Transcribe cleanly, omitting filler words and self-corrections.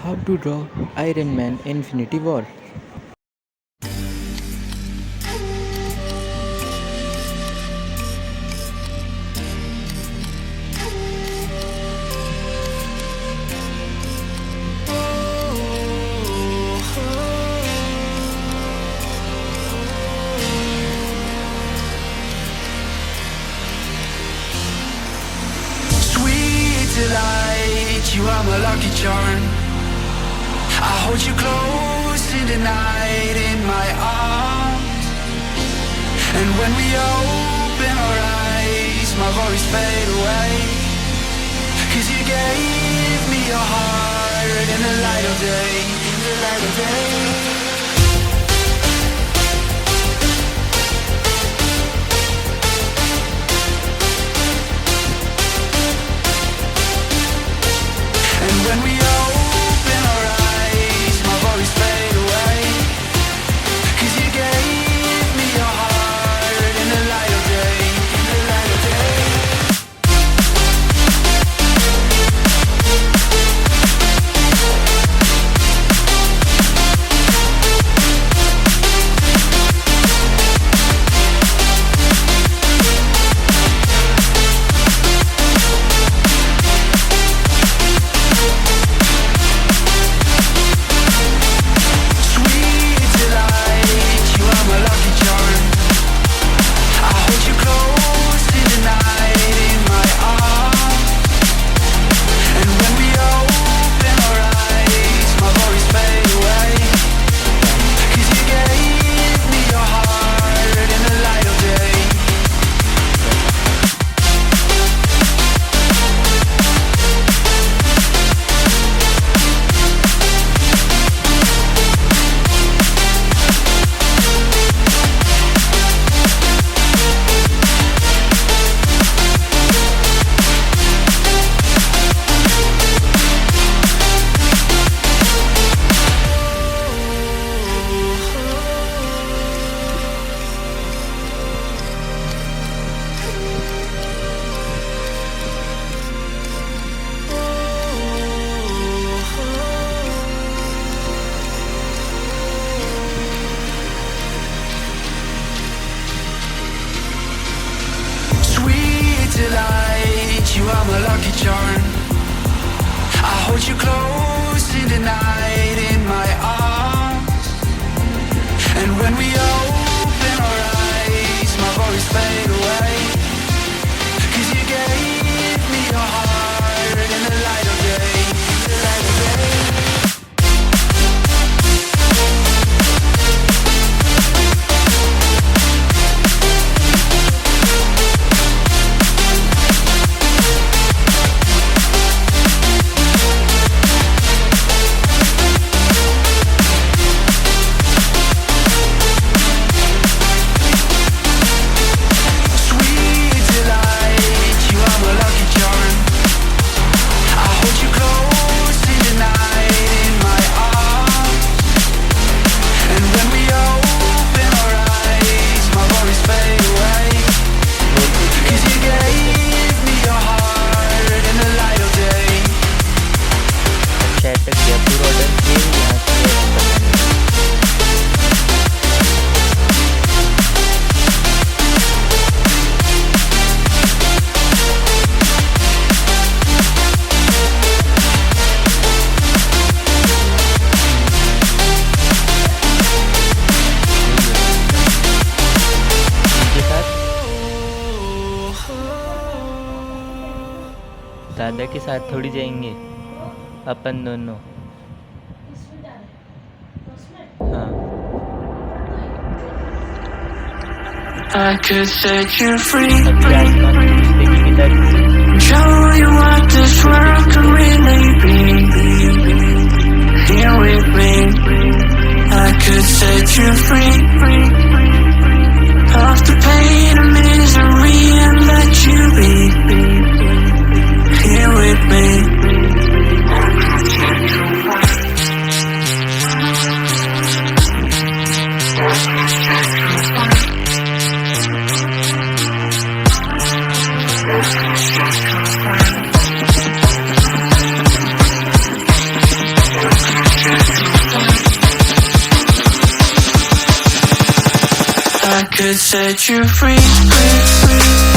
How to draw Iron Man Infinity War. Sweet delight, you are my lucky charm. I hold you close in the night in my arms. And when we open our eyes, my worries fade away. 'Cause you gave me your heart in the light of day, in the light of day. And when we open our eyes, my worries fade away. 'Cause you gave me your heart in the light of day, in the light of day. Sweet delight, you are my lucky charm. I hold you close in the night in my arms. And when we open our eyes, my worries fade away. 'Cause you gave me your heart in the light of day. Sweet delight, you are my lucky charm. I hold you close in the night in my arms. And when we open our eyes, my worries fade away. 'Cause you gave me your heart in the light of day, in the light of day. Sweet delight, you are my lucky charm. I hold you close in the night in my arms. And when we open our eyes, my worries fade away. 'Cause you gave me your heart in the light of day. अच्छा अटक गया पूरा order ये यहाँ से इनके साथ दादा के साथ थोड़ी जाएंगे अपन दोनों। हाँ I could set you free, अभी आसमान में कुछ देखेंगे डर से। show you what this world could really be. Here with me, I could set you free of the pain and misery and let you be. Here with me. could set you free, free, free.